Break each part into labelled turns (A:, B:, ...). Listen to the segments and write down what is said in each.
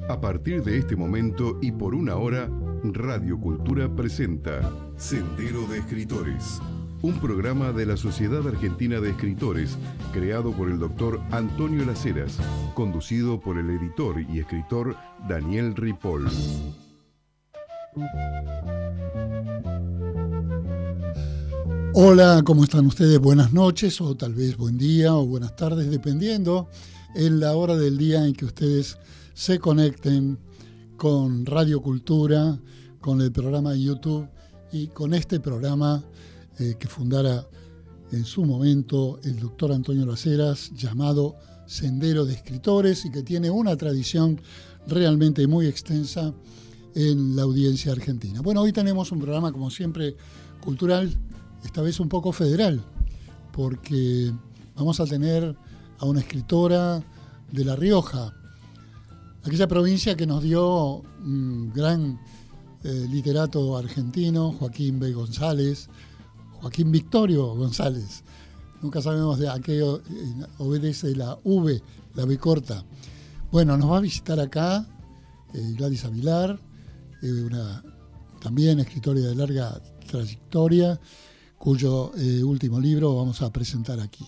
A: A partir de este momento y por una hora, Radio Cultura presenta Sendero de Escritores, un programa de la Sociedad Argentina de Escritores, creado por el doctor Antonio Las Heras, conducido por el editor y escritor Daniel Ripoll.
B: Hola, ¿cómo están ustedes? Buenas noches, o tal vez buen día, o buenas tardes, dependiendo en la hora del día en que ustedes se conecten con Radio Cultura, con el programa de YouTube y con este programa que fundara en su momento el doctor Antonio Las Heras, llamado Sendero de Escritores, y que tiene una tradición realmente muy extensa en la audiencia argentina. Bueno, hoy tenemos un programa, como siempre, cultural, esta vez un poco federal, porque vamos a tener a una escritora de La Rioja, aquella provincia que nos dio un gran literato argentino, Joaquín B. González, Joaquín Victorio González. Nunca sabemos a qué obedece la V, la B corta. Bueno, nos va a visitar acá Gladys Avilar, una también escritora de larga trayectoria, cuyo último libro vamos a presentar aquí.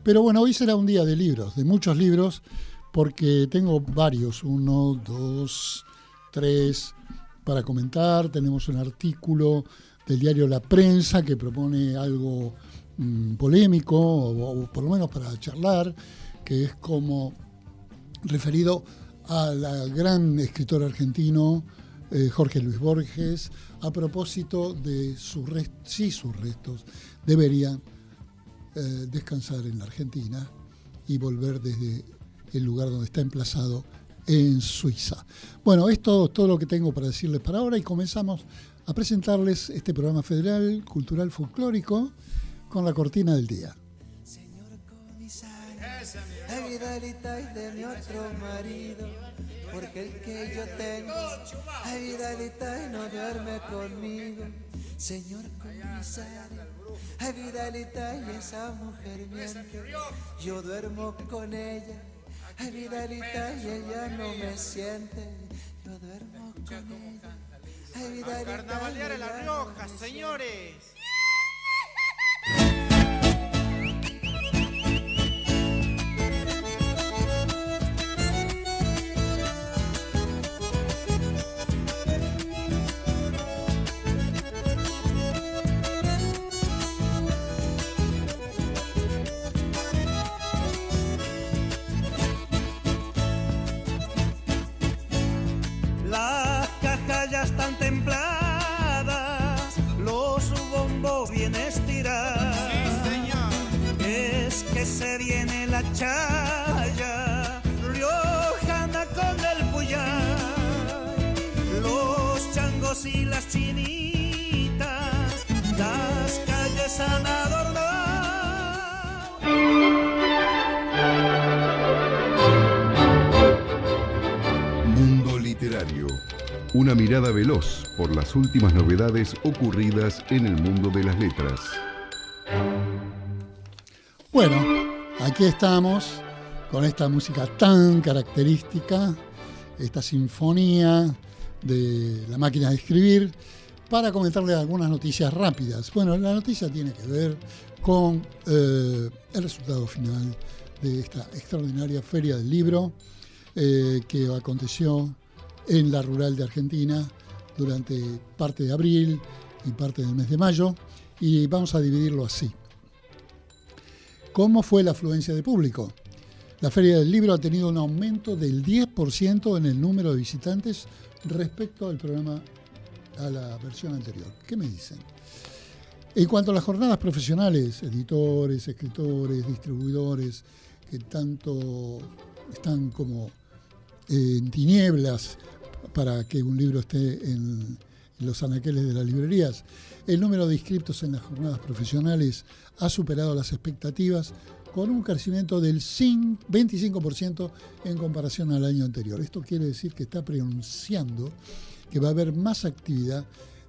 B: Pero bueno, hoy será un día de libros, de muchos libros, porque tengo varios, 1, 2, 3 para comentar. Tenemos un artículo del diario La Prensa que propone algo polémico, o por lo menos para charlar, que es como referido a la gran escritor argentino Jorge Luis Borges, a propósito de sus restos deberían descansar en la Argentina y volver desde el lugar donde está emplazado en Suiza. Bueno, esto es todo lo que tengo para decirles para ahora, y comenzamos a presentarles este programa federal, cultural, folclórico, con la cortina del día.
C: Señor comisario, la Vidalita es de mi otro marido, porque el que yo tengo, la Vidalita no duerme conmigo. Señor comisario, la Vidalita y esa mujer miente, yo duermo con ella. La Vidalita y ella no me siente, yo duermo con ella. La Vidalita,
D: carnavalear en La Rioja, señores.
C: Las cajas ya están templadas, los bombos bien estirados.
D: Sí, señor.
C: Es que se viene la chaya riojana con el puyay, los changos y las chinitas, las calles han adornado.
A: Mundo Literario. Una mirada veloz por las últimas novedades ocurridas en el mundo de las letras.
B: Bueno, aquí estamos con esta música tan característica, esta sinfonía de la máquina de escribir, para comentarles algunas noticias rápidas. Bueno, la noticia tiene que ver con el resultado final de esta extraordinaria Feria del Libro que aconteció en la rural de Argentina durante parte de abril y parte del mes de mayo, y vamos a dividirlo así. ¿Cómo fue la afluencia de público? La Feria del Libro ha tenido un aumento del 10% en el número de visitantes respecto al programa, a la versión anterior. ¿Qué me dicen? En cuanto a las jornadas profesionales, editores, escritores, distribuidores, que tanto están como en tinieblas para que un libro esté en los anaqueles de las librerías, el número de inscriptos en las jornadas profesionales ha superado las expectativas, con un crecimiento del 25% en comparación al año anterior. Esto quiere decir que está pronunciando que va a haber más actividad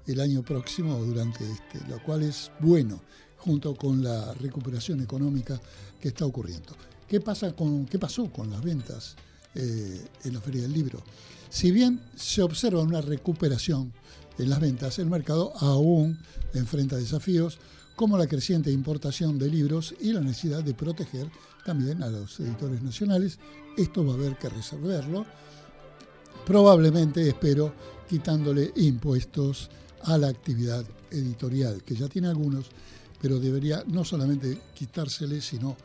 B: el año próximo durante lo cual es bueno, junto con la recuperación económica que está ocurriendo. ¿Qué pasó con las ventas en la Feria del Libro? Si bien se observa una recuperación en las ventas, el mercado aún enfrenta desafíos como la creciente importación de libros y la necesidad de proteger también a los editores nacionales. Esto va a haber que resolverlo, probablemente, espero, quitándole impuestos a la actividad editorial, que ya tiene algunos, pero debería no solamente quitársele, sino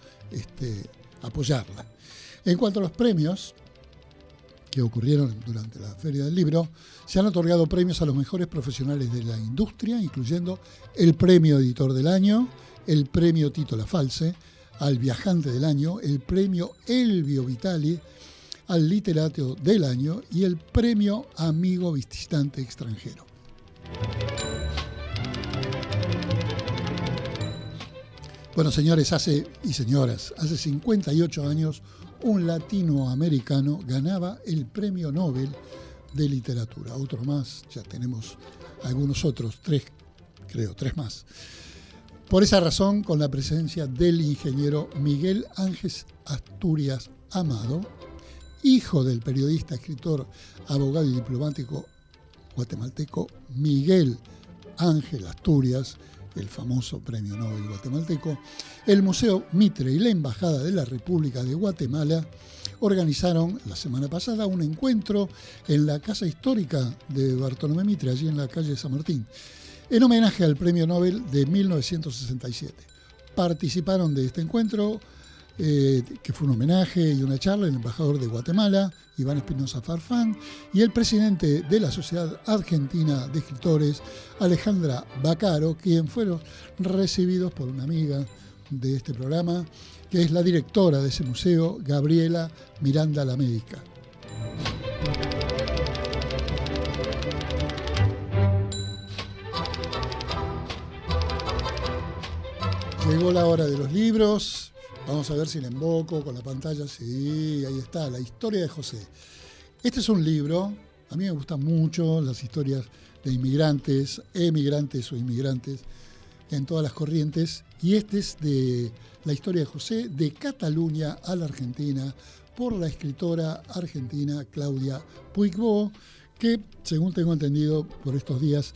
B: apoyarla. En cuanto a los premios que ocurrieron durante la Feria del Libro, se han otorgado premios a los mejores profesionales de la industria, incluyendo el Premio Editor del Año, el Premio Tito La Falce, al Viajante del Año, el Premio Elvio Vitali, al Literato del Año y el Premio Amigo Visitante Extranjero. Bueno, señores y señoras, hace 58 años un latinoamericano ganaba el Premio Nobel de Literatura. Otro más, ya tenemos algunos otros, tres más. Por esa razón, con la presencia del ingeniero Miguel Ángel Asturias Amado, hijo del periodista, escritor, abogado y diplomático guatemalteco Miguel Ángel Asturias, el famoso Premio Nobel guatemalteco, el Museo Mitre y la Embajada de la República de Guatemala organizaron la semana pasada un encuentro en la Casa Histórica de Bartolomé Mitre, allí en la calle San Martín, en homenaje al Premio Nobel de 1967. Participaron de este encuentro, que fue un homenaje y una charla, el embajador de Guatemala, Iván Espinosa Farfán, y el presidente de la Sociedad Argentina de Escritores, Alejandra Baccaro, quien fueron recibidos por una amiga de este programa, que es la directora de ese museo, Gabriela Miranda La Médica. Llegó la hora de los libros. Vamos a ver si la invoco con la pantalla. Sí, ahí está, La historia de José. Este es un libro, a mí me gustan mucho las historias de inmigrantes, emigrantes o inmigrantes en todas las corrientes. Y este es de la historia de José, de Cataluña a la Argentina, por la escritora argentina Claudia Puigvó, que, según tengo entendido por estos días,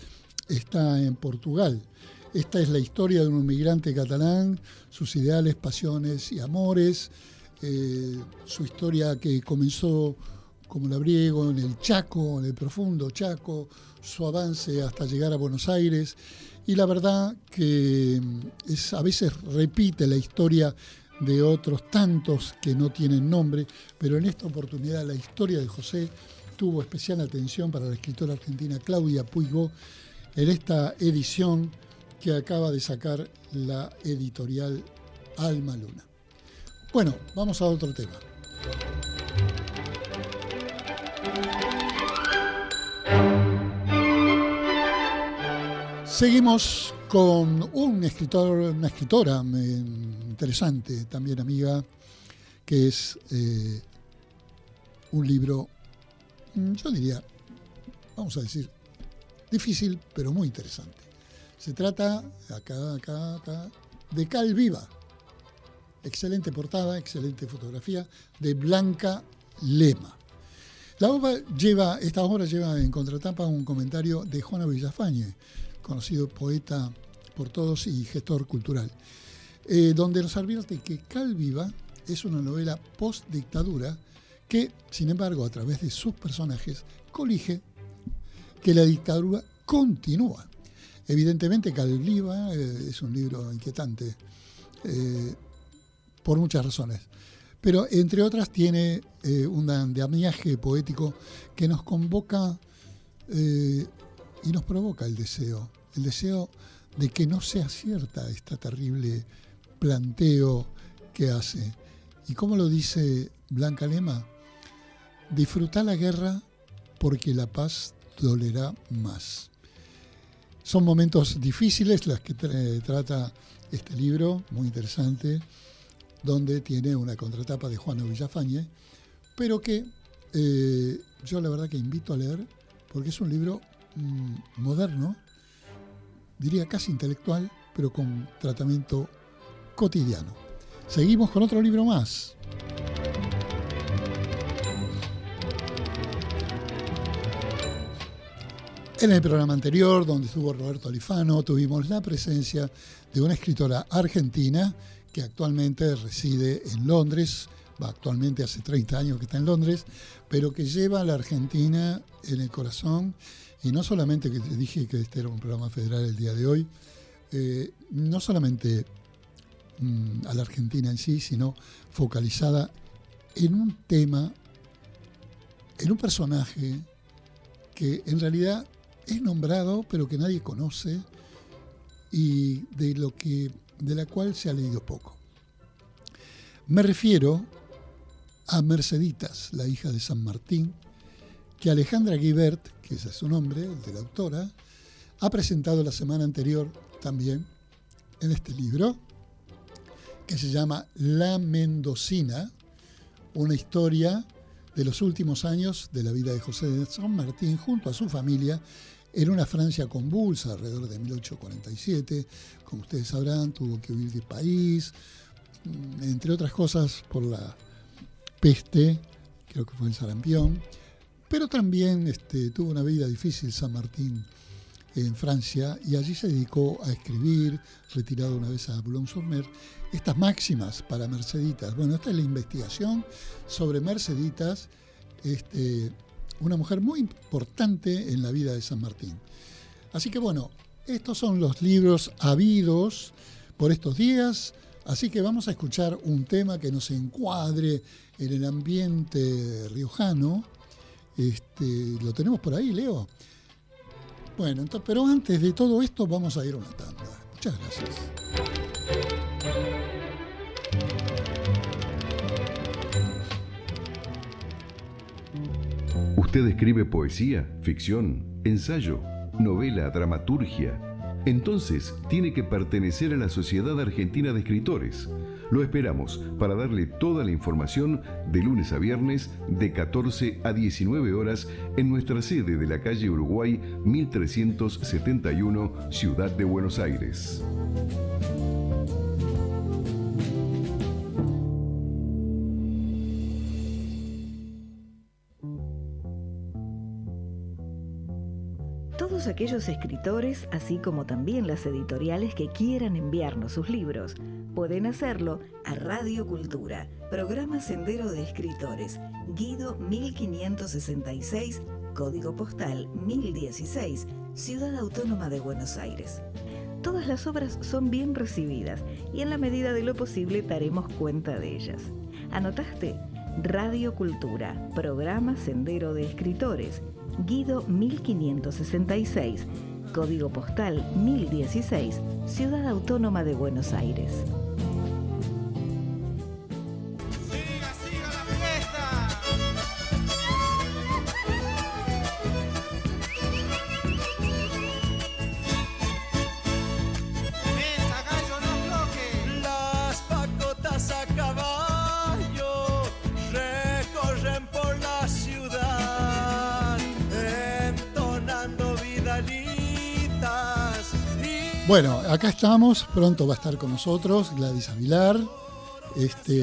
B: está en Portugal. Esta es la historia de un inmigrante catalán, sus ideales, pasiones y amores, su historia que comenzó como labriego en el Chaco, en el profundo Chaco, su avance hasta llegar a Buenos Aires, y la verdad que a veces repite la historia de otros tantos que no tienen nombre, pero en esta oportunidad la historia de José tuvo especial atención para la escritora argentina Claudia Puigvó en esta edición que acaba de sacar la editorial Alma Luna. Bueno, vamos a otro tema. Seguimos con un escritor, una escritora interesante, también amiga, que es un libro, yo diría, vamos a decir, difícil, pero muy interesante. Se trata, acá, de Cal Viva. Excelente portada, excelente fotografía, de Blanca Lema. Esta obra lleva en contratapa un comentario de Juana Villafañe, conocido poeta por todos y gestor cultural, donde nos advierte que Cal Viva es una novela post-dictadura que, sin embargo, a través de sus personajes, colige que la dictadura continúa. Evidentemente, Cal Viva es un libro inquietante por muchas razones, pero entre otras tiene un andamiaje poético que nos convoca y nos provoca el deseo de que no sea cierta esta terrible planteo que hace. ¿Y cómo lo dice Blanca Lema? Disfrutá la guerra porque la paz dolerá más. Son momentos difíciles los que trata este libro, muy interesante, donde tiene una contratapa de Juana Villafañe, pero que yo la verdad que invito a leer, porque es un libro moderno, diría casi intelectual, pero con tratamiento cotidiano. Seguimos con otro libro más. En el programa anterior, donde estuvo Roberto Alifano, tuvimos la presencia de una escritora argentina que actualmente reside en Londres, actualmente hace 30 años que está en Londres, pero que lleva a la Argentina en el corazón, y no solamente, que te dije que este era un programa federal el día de hoy, no solamente a la Argentina en sí, sino focalizada en un tema, en un personaje que en realidad es nombrado, pero que nadie conoce y de la cual se ha leído poco. Me refiero a Merceditas, la hija de San Martín, que Alejandra Guibert, que ese es su nombre, el de la autora, ha presentado la semana anterior también en este libro, que se llama La Mendocina, una historia de los últimos años de la vida de José de San Martín junto a su familia en una Francia convulsa alrededor de 1847. Como ustedes sabrán, tuvo que huir del país, entre otras cosas por la peste, creo que fue el sarampión, pero también tuvo una vida difícil San Martín en Francia, y allí se dedicó a escribir, retirado una vez a Boulogne-sur-Mer, estas máximas para Merceditas. Bueno, esta es la investigación sobre Merceditas, una mujer muy importante en la vida de San Martín. Así que bueno, estos son los libros habidos por estos días, así que vamos a escuchar un tema que nos encuadre en el ambiente riojano. ¿Lo tenemos por ahí, Leo? Bueno, entonces, pero antes de todo esto vamos a ir a una tanda. Muchas gracias.
A: ¿Usted escribe poesía, ficción, ensayo, novela, dramaturgia? Entonces tiene que pertenecer a la Sociedad Argentina de Escritores. Lo esperamos para darle toda la información de lunes a viernes de 14 a 19 horas en nuestra sede de la calle Uruguay 1371, Ciudad de Buenos Aires.
E: Todos aquellos escritores, así como también las editoriales que quieran enviarnos sus libros, pueden hacerlo a Radio Cultura, programa Sendero de Escritores, Guido 1566, código postal 1016, Ciudad Autónoma de Buenos Aires. Todas las obras son bien recibidas y en la medida de lo posible daremos cuenta de ellas. ¿Anotaste? Radio Cultura, programa Sendero de Escritores, Guido 1566, código postal 1016, Ciudad Autónoma de Buenos Aires.
D: ¡Siga, siga la fiesta! ¡Meta, gallo, no bloque!
C: Las pacotas a caballo recorren por la ciudad, entonando vidalitas.
B: Bueno, acá estamos, pronto va a estar con nosotros Gladys Avilar,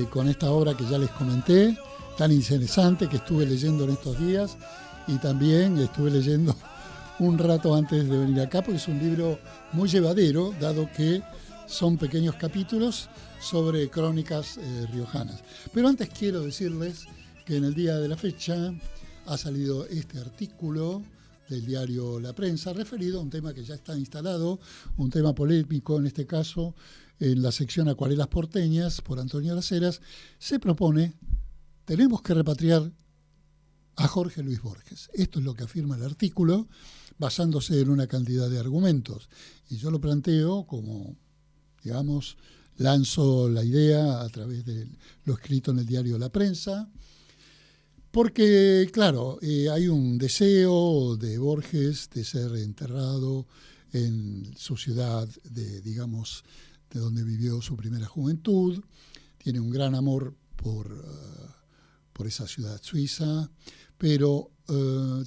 B: con esta obra que ya les comenté, tan interesante que estuve leyendo en estos días, y también estuve leyendo un rato antes de venir acá, porque es un libro muy llevadero, dado que son pequeños capítulos sobre crónicas riojanas. Pero antes quiero decirles que en el día de la fecha ha salido este artículo del diario La Prensa, referido a un tema que ya está instalado, un tema polémico en este caso, en la sección Acuarelas porteñas, por Antonio Las Heras. Se propone, tenemos que repatriar a Jorge Luis Borges. Esto es lo que afirma el artículo, basándose en una cantidad de argumentos. Y yo lo planteo como, digamos, lanzo la idea a través de lo escrito en el diario La Prensa, porque, claro, hay un deseo de Borges de ser enterrado en su ciudad, de donde vivió su primera juventud. Tiene un gran amor por esa ciudad suiza, pero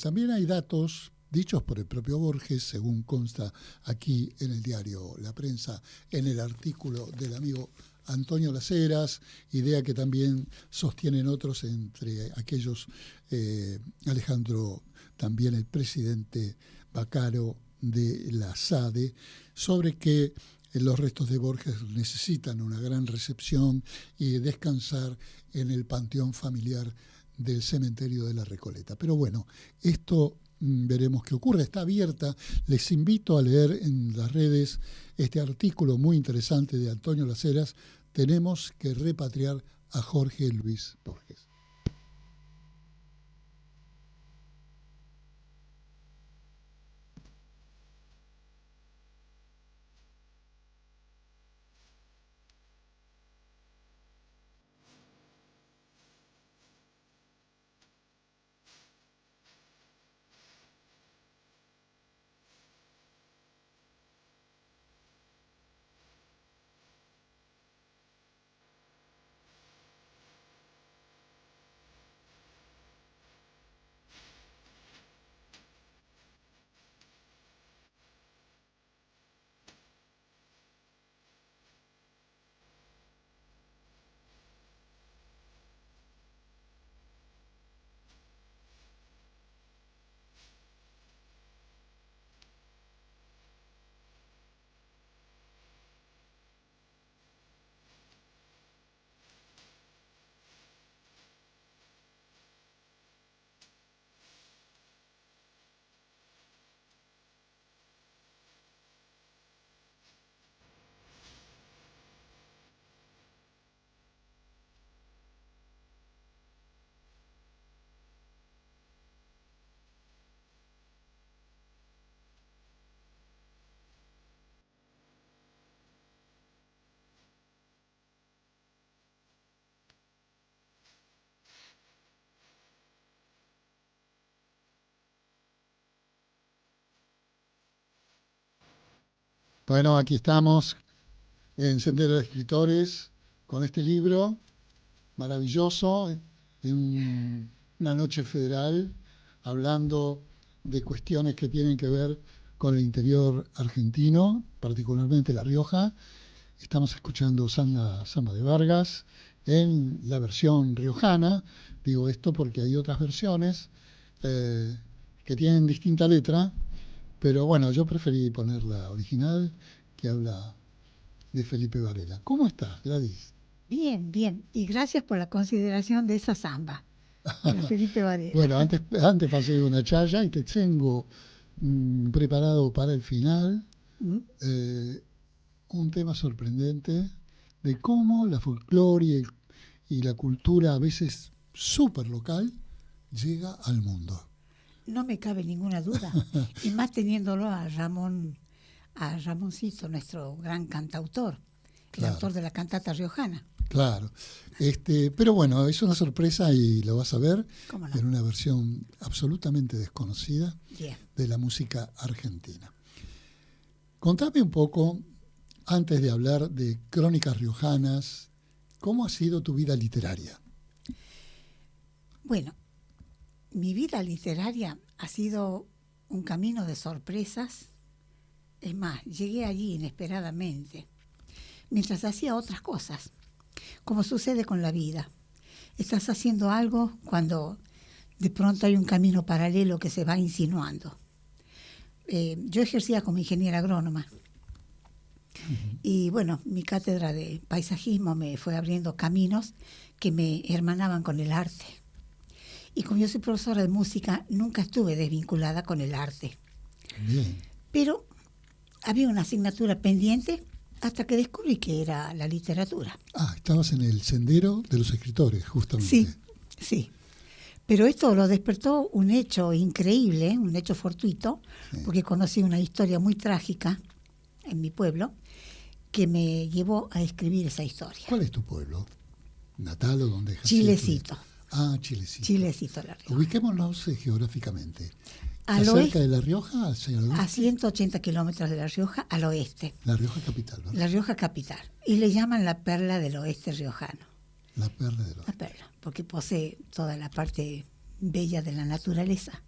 B: también hay datos dichos por el propio Borges, según consta aquí en el diario La Prensa, en el artículo del amigo Antonio Las Heras, idea que también sostienen otros, entre aquellos Alejandro, también el presidente Baccaro de la SADE, sobre que los restos de Borges necesitan una gran recepción y descansar en el panteón familiar del cementerio de la Recoleta. Pero bueno, esto veremos qué ocurre, está abierta. Les invito a leer en las redes este artículo muy interesante de Antonio Las Heras, Tenemos que repatriar a Jorge Luis Borges. Bueno, aquí estamos en Sendero de Escritores con este libro maravilloso, en una noche federal, hablando de cuestiones que tienen que ver con el interior argentino, particularmente La Rioja. Estamos escuchando Samba de Vargas en la versión riojana. Digo esto porque hay otras versiones que tienen distinta letra, pero bueno, yo preferí poner la original, que habla de Felipe Varela. ¿Cómo estás, Gladys?
F: Bien, bien. Y gracias por la consideración de esa samba, de Felipe Varela.
B: Bueno, antes pasé una chaya y te tengo preparado para el final un tema sorprendente de cómo la folclore y la cultura, a veces súper local, llega al mundo.
F: No me cabe ninguna duda. Y más teniéndolo a Ramoncito, nuestro gran cantautor, el autor de la cantata riojana.
B: Claro. Pero bueno, es una sorpresa y lo vas a ver en una versión absolutamente desconocida de la música argentina. Contame un poco, antes de hablar de crónicas riojanas, ¿cómo ha sido tu vida literaria?
F: Bueno, mi vida literaria ha sido un camino de sorpresas. Es más, llegué allí inesperadamente, mientras hacía otras cosas, como sucede con la vida. Estás haciendo algo cuando de pronto hay un camino paralelo que se va insinuando. Yo ejercía como ingeniera agrónoma. Y bueno, mi cátedra de paisajismo me fue abriendo caminos que me hermanaban con el arte. Y como yo soy profesora de música, nunca estuve desvinculada con el arte.
B: Bien.
F: Pero había una asignatura pendiente hasta que descubrí que era la literatura.
B: Ah, estabas en el sendero de los escritores, justamente.
F: Sí, sí. Pero esto lo despertó un hecho increíble, un hecho fortuito, porque conocí una historia muy trágica en mi pueblo que me llevó a escribir esa historia.
B: ¿Cuál es tu pueblo? ¿Natal o dónde?
F: Chilecito.
B: Chilecito.
F: Chilecito, La Rioja.
B: Ubiquémonos geográficamente.
F: Al
B: ¿Cerca
F: oeste,
B: de La Rioja? Hacia el oeste?
F: a 180 kilómetros de La Rioja, al oeste.
B: La Rioja capital, ¿verdad?
F: La Rioja capital. Y le llaman la perla del oeste riojano.
B: La perla del
F: La
B: oeste.
F: perla, porque posee toda la parte bella de la naturaleza.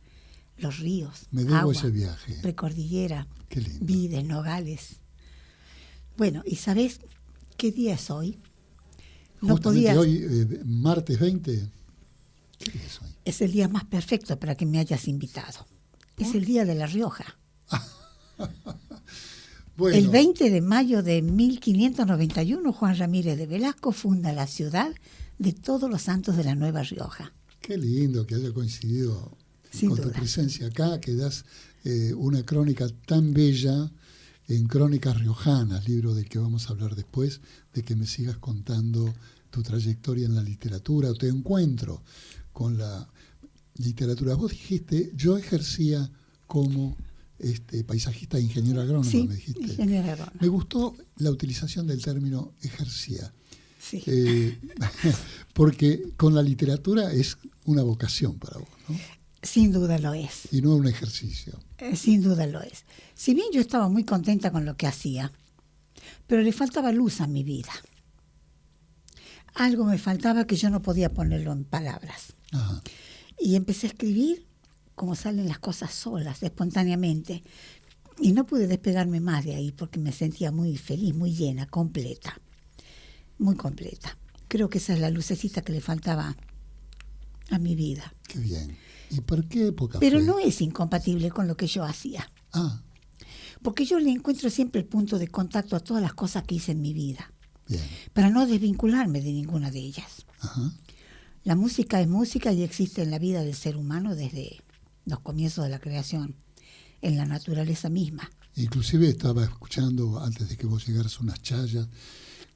F: Los ríos,
B: Me debo
F: agua,
B: ese viaje.
F: precordillera,
B: Qué lindo.
F: vides, nogales. Bueno, ¿y sabes qué día es hoy? No
B: Justamente
F: podía.
B: hoy, martes 20, ¿qué es hoy?
F: Es el día más perfecto para que me hayas invitado. Es el día de La Rioja.
B: Bueno,
F: El 20 de mayo de 1591, Juan Ramírez de Velasco funda la ciudad de todos los santos de la Nueva Rioja.
B: qué lindo que haya coincidido
F: Sin
B: con tu
F: duda.
B: presencia acá, que das una crónica tan bella en Crónicas Riojanas, libro del que vamos a hablar después, de que me sigas contando tu trayectoria en la literatura, o tu encuentro con la literatura. Vos dijiste, yo ejercía como paisajista e ingeniero agrónomo,
F: Sí,
B: me dijiste.
F: ingeniero agrónomo.
B: Me gustó la utilización del término ejercía,
F: Sí.
B: porque con la literatura es una vocación para vos, ¿no?
F: Sin duda lo es.
B: Y no un ejercicio.
F: Sin duda lo es. Si bien yo estaba muy contenta con lo que hacía, pero le faltaba luz a mi vida. Algo me faltaba que yo no podía ponerlo en palabras.
B: Ajá.
F: Y empecé a escribir como salen las cosas solas, espontáneamente. Y no pude despegarme más de ahí porque me sentía muy feliz, muy llena, completa. Muy completa. Creo que esa es la lucecita que le faltaba a mi vida.
B: Qué bien. ¿Y por qué época
F: Pero
B: fue?
F: no es incompatible con lo que yo hacía.
B: Ah,
F: Porque yo le encuentro siempre el punto de contacto a todas las cosas que hice en mi vida,
B: bien.
F: para no desvincularme de ninguna de ellas.
B: Ajá.
F: La música es música y existe en la vida del ser humano desde los comienzos de la creación, en la naturaleza misma.
B: Inclusive estaba escuchando, antes de que vos llegaras, unas chayas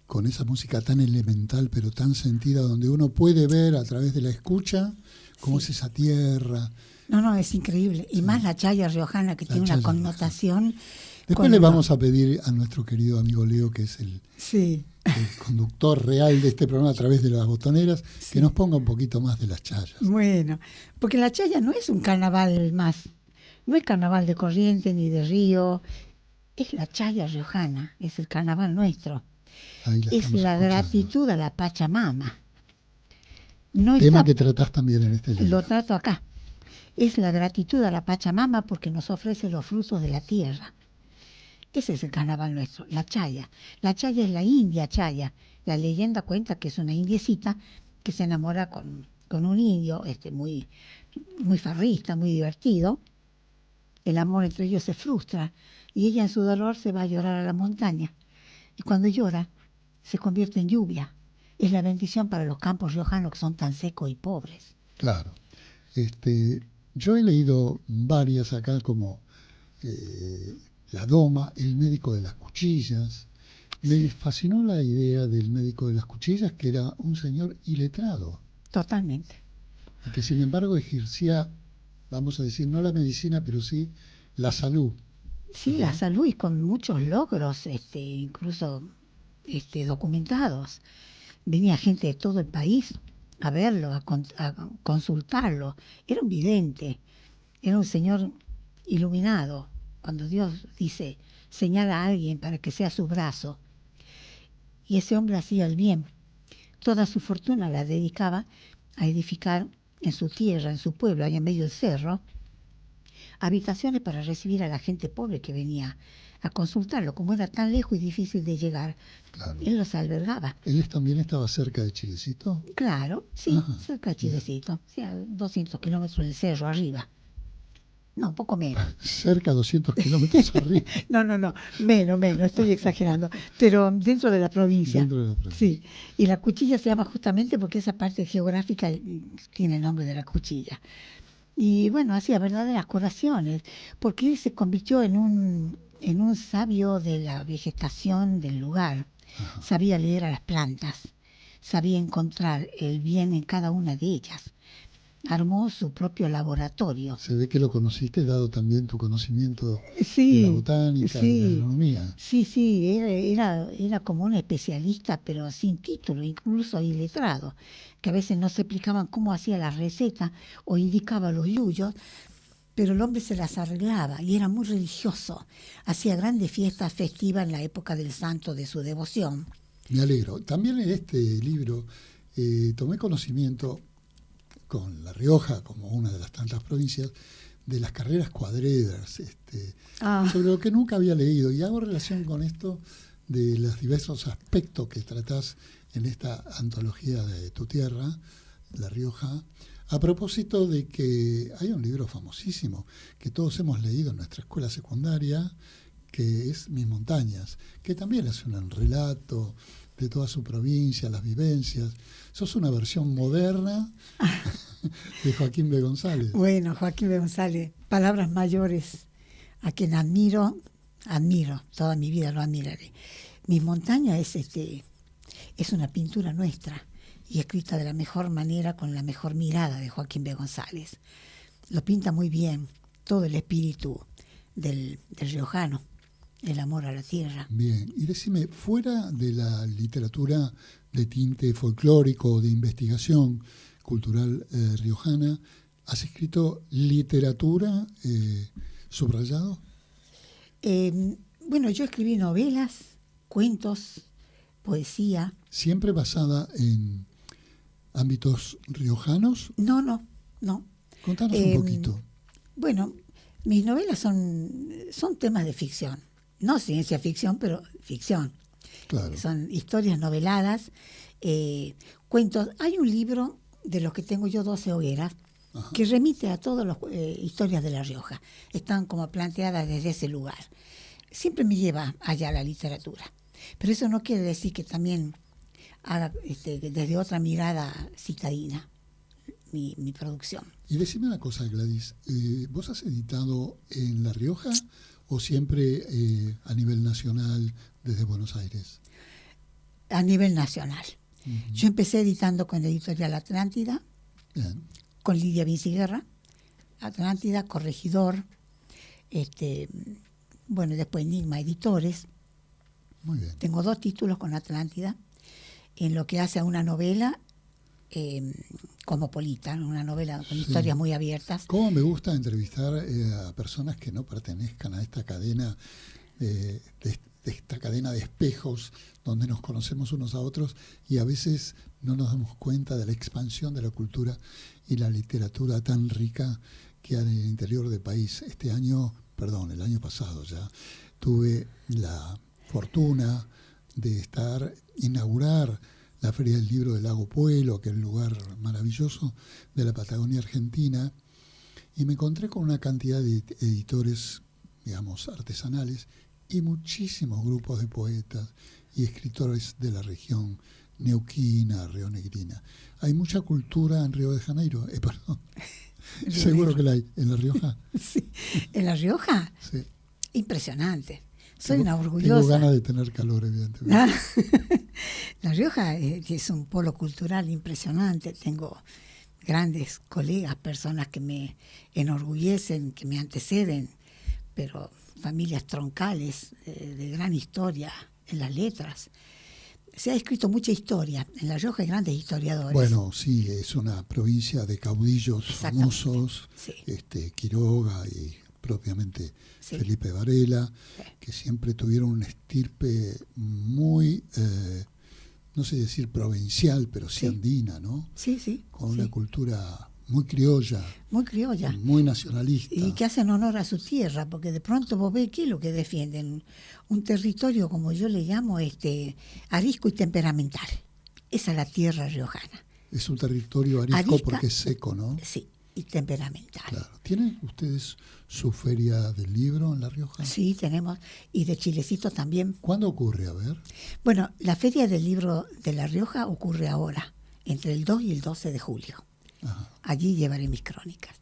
B: con esa música tan elemental pero tan sentida, donde uno puede ver a través de la escucha cómo es esa tierra.
F: No, es increíble. Y más la chaya riojana, que
B: La
F: tiene una
B: chaya
F: connotación.
B: Después le vamos a pedir a nuestro querido amigo Leo, que es el conductor real de este programa a través de las botoneras, que nos ponga un poquito más de las chayas.
F: Bueno, porque la chaya no es un carnaval más, no es carnaval de Corrientes ni de Río, es la chaya riojana, es el carnaval nuestro.
B: Ahí la
F: Es
B: estamos
F: la
B: escuchando.
F: gratitud a la Pachamama. No
B: Tema
F: está-
B: que tratás también en este libro.
F: Lo trato acá. Es la gratitud a la Pachamama porque nos ofrece los frutos de la tierra. Ese es el carnaval nuestro, la chaya. La chaya es la india chaya. La leyenda cuenta que es una indiecita que se enamora con un indio muy, muy farrista, muy divertido. El amor entre ellos se frustra y ella en su dolor se va a llorar a la montaña. Y cuando llora, se convierte en lluvia. Es la bendición para los campos riojanos que son tan secos y pobres.
B: Claro. Yo he leído varias acá como La Doma, El médico de las cuchillas. Me fascinó la idea del médico de las cuchillas, que era un señor iletrado,
F: Totalmente.
B: y que sin embargo ejercía, vamos a decir, no la medicina, pero sí la salud.
F: Sí, la salud y con muchos logros, incluso documentados. Venía gente de todo el país a verlo, a consultarlo. Era un vidente, era un señor iluminado. Cuando Dios dice, señala a alguien para que sea su brazo, y ese hombre hacía el bien. Toda su fortuna la dedicaba a edificar en su tierra, en su pueblo, allá en medio del cerro, habitaciones para recibir a la gente pobre que venía a consultarlo. Como era tan lejos y difícil de llegar,
B: Claro.
F: él los albergaba.
B: Él también estaba cerca de Chilecito.
F: Claro, sí,
B: Ajá,
F: cerca de Chilecito, sí, a 200 kilómetros del cerro arriba. No, poco menos.
B: Cerca, 200 kilómetros arriba.
F: No, menos, estoy exagerando. Pero dentro de la provincia.
B: Dentro de la provincia.
F: Sí, y la cuchilla se llama justamente porque esa parte geográfica tiene el nombre de la cuchilla. Y bueno, hacía verdaderas curaciones, porque él se convirtió en un sabio de la vegetación del lugar.
B: Ajá.
F: Sabía leer a las plantas, sabía encontrar el bien en cada una de ellas. Armó su propio laboratorio.
B: Se ve que lo conociste, dado también tu conocimiento
F: Sí,
B: de la botánica, de la agronomía.
F: Sí, era como un especialista, pero sin título, incluso iletrado, que a veces no se explicaban cómo hacía la receta o indicaba los yuyos, pero el hombre se las arreglaba y era muy religioso. Hacía grandes fiestas festivas en la época del santo de su devoción.
B: Me alegro. También en este libro tomé conocimiento, con La Rioja como una de las tantas provincias, de las carreras cuadreras, sobre lo que nunca había leído, y hago relación con esto de los diversos aspectos que tratás en esta antología de tu tierra, La Rioja, a propósito de que hay un libro famosísimo que todos hemos leído en nuestra escuela secundaria, que es Mis Montañas, que también es un relato de toda su provincia, las vivencias. Sos una versión moderna de Joaquín B. González.
F: Bueno, Joaquín B. González, palabras mayores, a quien admiro, toda mi vida lo admiraré. Mis Montañas es una pintura nuestra y escrita de la mejor manera, con la mejor mirada de Joaquín B. González. Lo pinta muy bien, todo el espíritu del riojano, el amor a la tierra.
B: Bien, y decime, fuera de la literatura de tinte folclórico o de investigación cultural riojana, ¿has escrito literatura subrayado?
F: Bueno, yo escribí novelas, cuentos, poesía.
B: ¿Siempre basada en ámbitos riojanos?
F: No.
B: Contanos un poquito.
F: Bueno, mis novelas son temas de ficción. No ciencia ficción, pero ficción.
B: Claro.
F: Son historias noveladas, cuentos. Hay un libro de los que tengo yo, 12 hogueras, ajá, que remite a todas las historias de La Rioja. Están como planteadas desde ese lugar. Siempre me lleva allá la literatura. Pero eso no quiere decir que también haga desde otra mirada citadina mi producción.
B: Y decime una cosa, Gladys, ¿vos has editado en La Rioja o siempre a nivel nacional desde Buenos Aires?
F: A nivel nacional. Uh-huh. Yo empecé editando con Editorial Atlántida, bien, con Lidia Vinciguerra, Atlántida, Corregidor, bueno, después Enigma Editores.
B: Muy bien.
F: Tengo 2 títulos con Atlántida, en lo que hace a una novela cosmopolita, una novela con historias muy abiertas.
B: ¿Cómo me gusta entrevistar a personas que no pertenezcan a esta cadena de esta cadena de espejos donde nos conocemos unos a otros y a veces no nos damos cuenta de la expansión de la cultura y la literatura tan rica que hay en el interior del país? El año pasado ya tuve la fortuna de inaugurar la Feria del Libro del Lago Puelo, que es un lugar maravilloso de la Patagonia Argentina, y me encontré con una cantidad de editores, digamos, artesanales, y muchísimos grupos de poetas y escritores de la región neuquina, rionegrina. Hay mucha cultura en Río de Janeiro, perdón. Seguro que la hay. ¿En La Rioja?
F: Sí. ¿En La Rioja?
B: Sí.
F: Impresionante. Soy una orgullosa.
B: Tengo ganas de tener calor, evidentemente.
F: La Rioja es un polo cultural impresionante. Tengo grandes colegas, personas que me enorgullecen, que me anteceden, pero familias troncales de gran historia en las letras. Se ha escrito mucha historia. En La Rioja hay grandes historiadores.
B: Bueno, sí, es una provincia de caudillos famosos, sí. Quiroga y propiamente sí. Felipe Varela, sí. Que siempre tuvieron una estirpe muy, no sé decir provincial, pero sí andina, ¿no?
F: Sí, sí.
B: Con una cultura muy criolla.
F: Muy criolla.
B: Muy nacionalista.
F: Y que hacen honor a su tierra, porque de pronto vos ves qué es lo que defienden. Un territorio, como yo le llamo, arisco y temperamental. Esa es la tierra riojana.
B: Es un territorio arisco porque es seco, ¿no?
F: Sí, y temperamental.
B: Claro. ¿Tienen ustedes su feria del libro en La Rioja?
F: Sí, tenemos. Y de Chilecito también.
B: ¿Cuándo ocurre? A ver.
F: Bueno, la feria del libro de La Rioja ocurre ahora, entre el 2 y el 12 de julio. Ajá. Allí llevaré mis crónicas.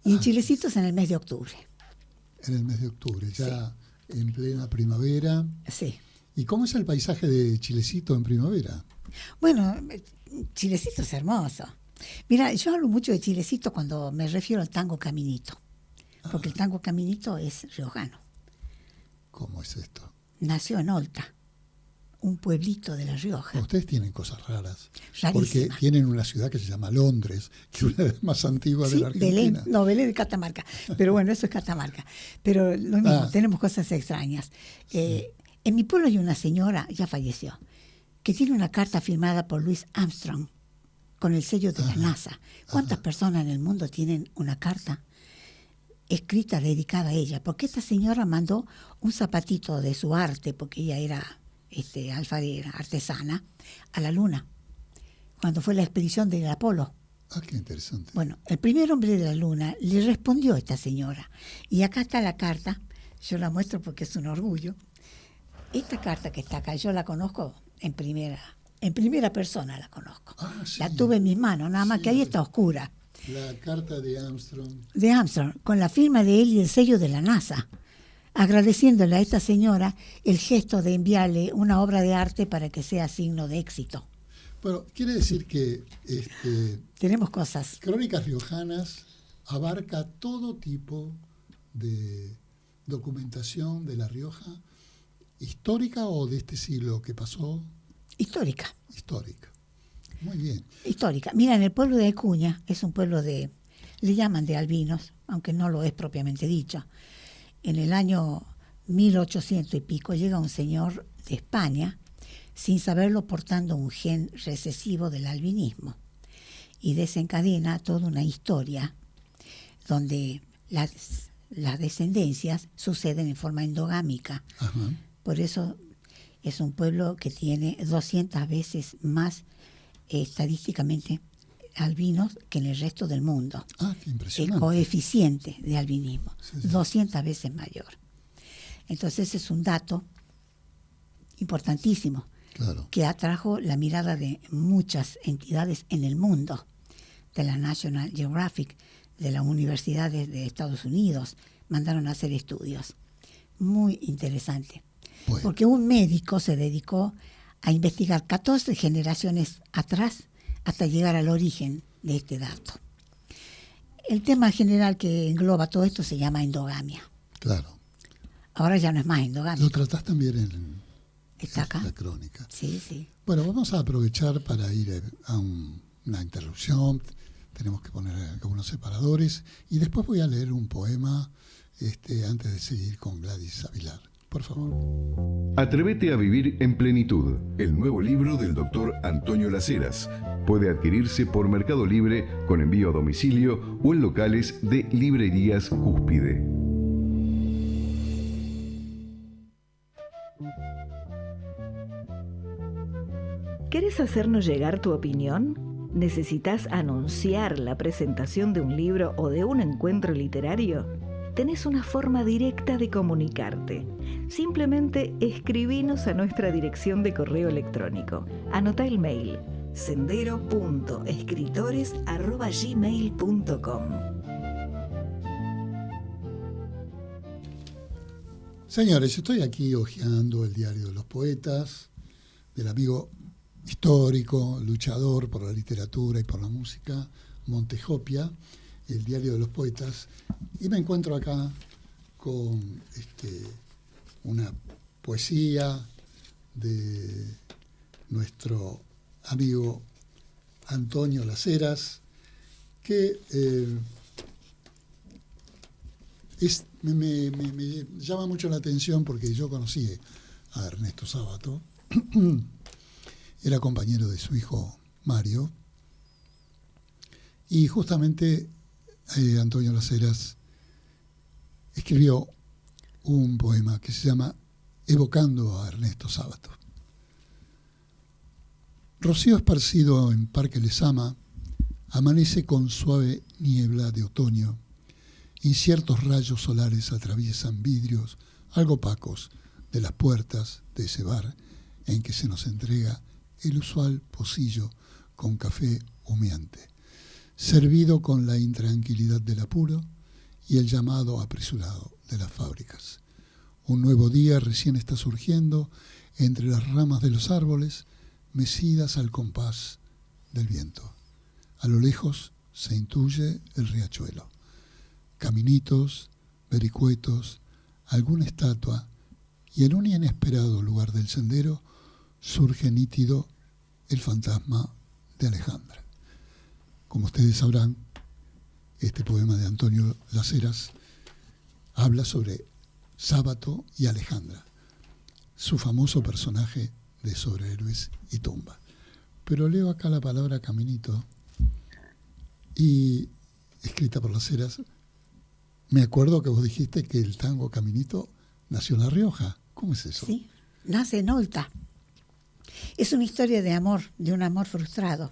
F: Y en Chilecito es en el mes de octubre.
B: En el mes de octubre, ya sí. En plena primavera.
F: Sí.
B: ¿Y cómo es el paisaje de Chilecito en primavera?
F: Bueno, Chilecito es hermoso. Mira, yo hablo mucho de Chilecito cuando me refiero al tango caminito, porque el tango caminito es riojano.
B: ¿Cómo es esto?
F: Nació en Olta, un pueblito de La Rioja.
B: Ustedes tienen cosas raras.
F: Rarísimas.
B: Porque tienen una ciudad que se llama Londres, que es una de las más antiguas de la Argentina.
F: Belén de Catamarca. Pero bueno, eso es Catamarca. Pero lo mismo, tenemos cosas extrañas. Sí. En mi pueblo hay una señora, ya falleció, que tiene una carta firmada por Louis Armstrong con el sello de la NASA. ¿Cuántas personas en el mundo tienen una carta escrita dedicada a ella? Porque esta señora mandó un zapatito de su arte, porque ella era alfarera, artesana, a la Luna, cuando fue la expedición del Apolo.
B: Ah, qué interesante.
F: Bueno, el primer hombre de la Luna le respondió a esta señora. Y acá está la carta, yo la muestro porque es un orgullo. Esta carta que está acá, yo la conozco en primera persona la conozco.
B: Ah, sí.
F: La tuve en mis manos, nada más
B: Sí,
F: que ahí está oscura.
B: La carta de Armstrong.
F: De Armstrong, con la firma de él y el sello de la NASA, agradeciéndole a esta señora el gesto de enviarle una obra de arte para que sea signo de éxito.
B: Bueno, quiere decir que
F: Tenemos cosas.
B: Crónicas Riojanas abarca todo tipo de documentación de La Rioja, histórica o de este siglo que pasó.
F: Histórica.
B: Histórica. Muy bien.
F: Histórica. Mira, en el pueblo de Acuña, es un pueblo le llaman de albinos, aunque no lo es propiamente dicho. En el año 1800 y pico llega un señor de España, sin saberlo, portando un gen recesivo del albinismo, y desencadena toda una historia donde las descendencias suceden en forma endogámica.
B: Ajá.
F: Por eso es un pueblo que tiene 200 veces más estadísticamente albinos que en el resto del mundo.
B: Ah, qué
F: El
B: impresionante.
F: coeficiente de albinismo,
B: Sí, sí.
F: 200 veces mayor. Entonces es un dato importantísimo
B: Claro.
F: que atrajo la mirada de muchas entidades en el mundo, de la National Geographic, de las universidades de Estados Unidos, mandaron a hacer estudios. Muy interesante.
B: Bueno.
F: Porque un médico se dedicó a investigar 14 generaciones atrás hasta llegar al origen de este dato. El tema general que engloba todo esto se llama endogamia.
B: Claro.
F: Ahora ya no es más endogamia.
B: Lo tratás también en
F: ¿Está acá?
B: la crónica.
F: Sí, sí.
B: Bueno, vamos a aprovechar para ir a una interrupción. Tenemos que poner algunos separadores y después voy a leer un poema antes de seguir con Gladys Avilar. Por favor.
A: Atrévete a vivir en plenitud. El nuevo libro del doctor Antonio Las Heras puede adquirirse por Mercado Libre con envío a domicilio o en locales de librerías Cúspide.
E: ¿Querés hacernos llegar tu opinión? ¿Necesitas anunciar la presentación de un libro o de un encuentro literario? Tenés una forma directa de comunicarte. Simplemente escribinos a nuestra dirección de correo electrónico. Anotá el mail: sendero.escritores@gmail.com.
B: Señores, estoy aquí hojeando el Diario de los Poetas, del amigo histórico, luchador por la literatura y por la música, Montejopia, el Diario de los Poetas, y me encuentro acá con una poesía de nuestro amigo Antonio Las Heras, que me llama mucho la atención porque yo conocí a Ernesto Sábato, era compañero de su hijo Mario, y justamente Antonio Las Heras escribió un poema que se llama Evocando a Ernesto Sábato. Rocío esparcido en Parque Lezama amanece con suave niebla de otoño. Inciertos rayos solares atraviesan vidrios algo opacos de las puertas de ese bar en que se nos entrega el usual pocillo con café humeante, servido con la intranquilidad del apuro y el llamado apresurado de las fábricas. Un nuevo día recién está surgiendo entre las ramas de los árboles, mecidas al compás del viento. A lo lejos se intuye el riachuelo. Caminitos, vericuetos, alguna estatua, y en un inesperado lugar del sendero surge nítido el fantasma de Alejandra. Como ustedes sabrán, este poema de Antonio Las Heras habla sobre Sábato y Alejandra, su famoso personaje de Sobre Héroes y Tumba. Pero leo acá la palabra caminito y escrita por Las Heras. Me acuerdo que vos dijiste que el tango Caminito nació en La Rioja. ¿Cómo es eso?
F: Sí. nace en Olta. Es una historia de amor, de un amor frustrado.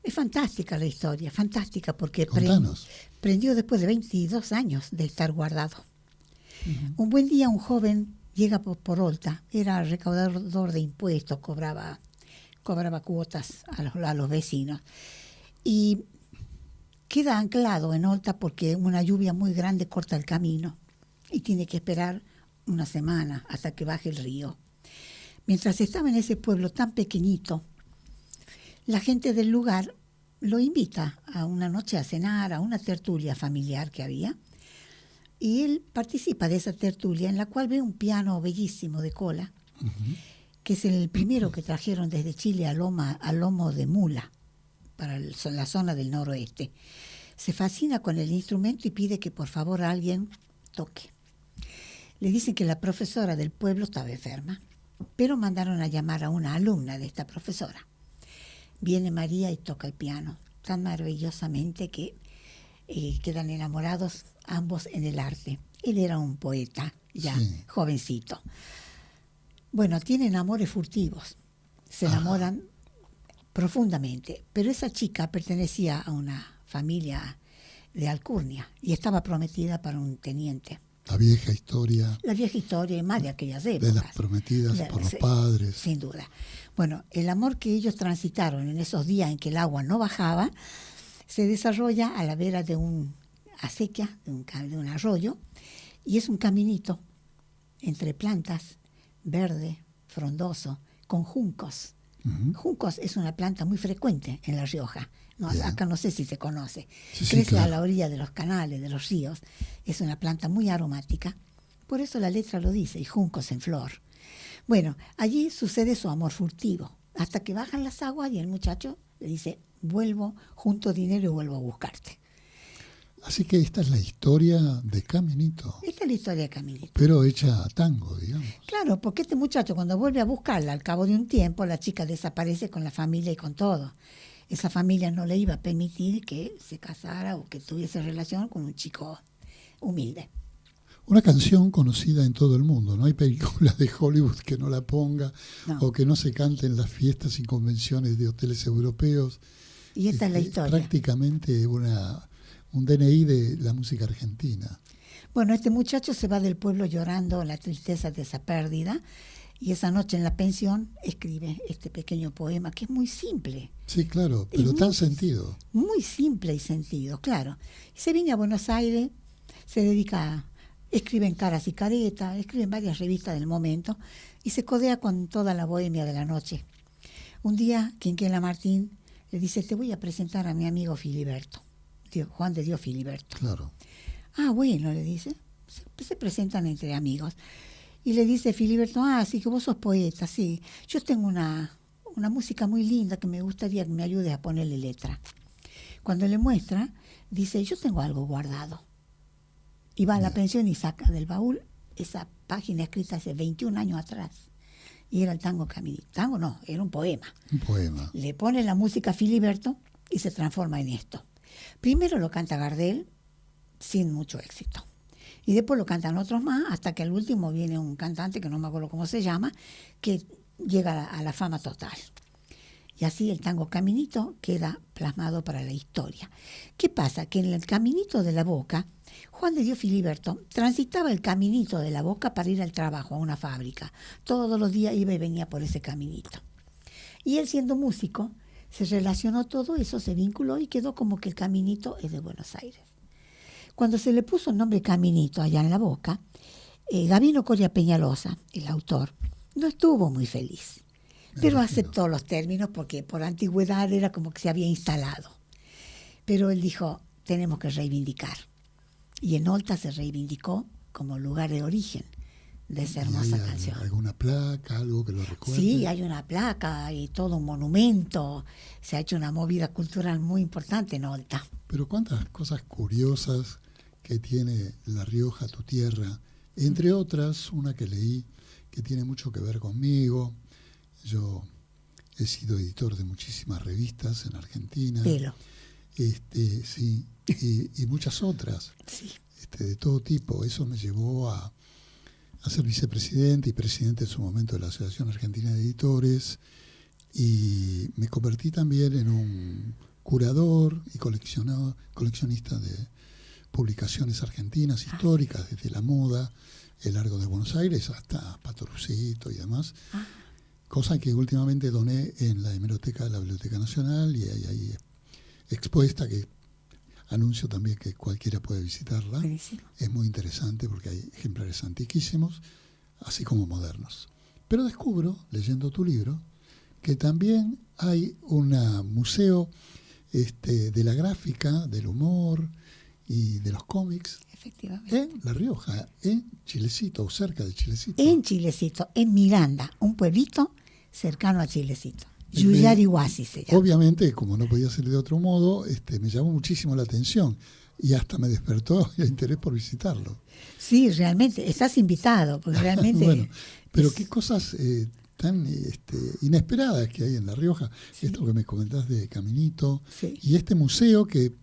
F: Es fantástica la historia, fantástica, porque prendió después de 22 años de estar guardado. Un buen día un joven llega por Olta, era recaudador de impuestos, cobraba cuotas a los vecinos, y queda anclado en Olta porque una lluvia muy grande corta el camino y tiene que esperar una semana hasta que baje el río. Mientras estaba en ese pueblo tan pequeñito, la gente del lugar lo invita a una noche a cenar, a una tertulia familiar que había, y él participa de esa tertulia en la cual ve un piano bellísimo de cola, que es el primero que trajeron desde Chile a lomo de mula, para la zona del noroeste. Se fascina con el instrumento y pide que por favor alguien toque. Le dicen que la profesora del pueblo estaba enferma, pero mandaron a llamar a una alumna de esta profesora. Viene María y toca el piano tan maravillosamente que quedan enamorados ambos en el arte. Él era un poeta ya jovencito. Bueno, tienen amores furtivos, se enamoran profundamente, pero esa chica pertenecía a una familia de alcurnia y estaba prometida para un teniente.
B: La vieja historia.
F: La vieja historia, y más de aquellas épocas.
B: De las prometidas por los padres.
F: Sin duda. Bueno, el amor que ellos transitaron en esos días en que el agua no bajaba, se desarrolla a la vera de una acequia, de un arroyo, y es un caminito entre plantas, verde, frondoso, con juncos. Juncos es una planta muy frecuente en La Rioja. No, acá no sé si se conoce. Crece a la orilla de los canales, de los ríos. Es una planta muy aromática. Por eso la letra lo dice, y juncos en flor. Bueno, allí sucede su amor furtivo, hasta que bajan las aguas y el muchacho le dice, vuelvo, junto dinero y vuelvo a buscarte.
B: Así que esta es la historia de Caminito.
F: Esta es la historia de Caminito.
B: Pero hecha a tango, digamos.
F: Claro, porque este muchacho cuando vuelve a buscarla, al cabo de un tiempo, la chica desaparece con la familia y con todo. Esa familia no le iba a permitir que se casara o que tuviese relación con un chico humilde.
B: Una canción conocida en todo el mundo. No hay película de Hollywood que no la ponga o que no se cante en las fiestas y convenciones de hoteles europeos.
F: Y esta es la historia.
B: Prácticamente un DNI de la música argentina.
F: Bueno, este muchacho se va del pueblo llorando la tristeza de esa pérdida y esa noche en la pensión escribe este pequeño poema que es muy simple.
B: Sí, claro, pero tan sentido.
F: Muy simple y sentido, claro. Y se viene a Buenos Aires, se dedica escribe en Caras y Caretas, escribe en varias revistas del momento y se codea con toda la bohemia de la noche. Un día, Quinquela Martín le dice, te voy a presentar a mi amigo Filiberto. Juan de Dios Filiberto.
B: Claro.
F: Ah, bueno, le dice. Se presentan entre amigos. Y le dice Filiberto, sí, que vos sos poeta, sí. Yo tengo una música muy linda que me gustaría que me ayudes a ponerle letra. Cuando le muestra, dice, yo tengo algo guardado. Y va a la pensión y saca del baúl esa página escrita hace 21 años atrás. Y era el tango Caminito. Tango no, era un poema.
B: Un poema.
F: Le pone la música a Filiberto y se transforma en esto. Primero lo canta Gardel, sin mucho éxito. Y después lo cantan otros más, hasta que al último viene un cantante, que no me acuerdo cómo se llama, que llega a la fama total. Y así el tango Caminito queda plasmado para la historia. ¿Qué pasa? Que en el Caminito de la Boca, Juan de Dios Filiberto transitaba el caminito de la Boca para ir al trabajo, a una fábrica. Todos los días iba y venía por ese caminito. Y él, siendo músico, se relacionó todo eso, se vinculó y quedó como que el Caminito es de Buenos Aires. Cuando se le puso el nombre Caminito allá en la Boca, Gabino Coria Peñalosa, el autor, no estuvo muy feliz, pero aceptó los términos porque por antigüedad era como que se había instalado. Pero él dijo, tenemos que reivindicar. Y en Olta se reivindicó como lugar de origen de esa hermosa canción.
B: ¿Alguna placa, algo que lo recuerde?
F: Sí, hay una placa y todo un monumento. Se ha hecho una movida cultural muy importante en Olta.
B: Pero cuántas cosas curiosas que tiene La Rioja, tu tierra. Entre otras, una que leí que tiene mucho que ver conmigo. Yo he sido editor de muchísimas revistas en Argentina.
F: Pelo.
B: Sí, y muchas otras.
F: Sí.
B: De todo tipo. Eso me llevó a a ser vicepresidente y presidente en su momento de la Asociación Argentina de Editores, y me convertí también en un curador y coleccionista de publicaciones argentinas históricas, desde la moda, el Largo de Buenos Aires hasta Patorrucito y demás, cosa que últimamente doné en la hemeroteca de la Biblioteca Nacional, y hay ahí expuesta, que anuncio también que cualquiera puede visitarla.
F: Buenísimo.
B: Es muy interesante porque hay ejemplares antiquísimos, así como modernos. Pero descubro, leyendo tu libro, que también hay un museo de la gráfica, del humor y de los cómics
F: Efectivamente.
B: en La Rioja, en Chilecito, o cerca de Chilecito.
F: En Chilecito, en Miranda, un pueblito cercano a Chilecito. Yuyariguasi se llama.
B: Obviamente, como no podía ser de otro modo, me llamó muchísimo la atención y hasta me despertó el interés por visitarlo.
F: Sí, realmente, estás invitado, porque realmente...
B: Bueno, pero qué cosas tan inesperadas que hay en La Rioja.
F: Sí.
B: Esto que me comentás de Caminito,
F: Sí.
B: y este museo que,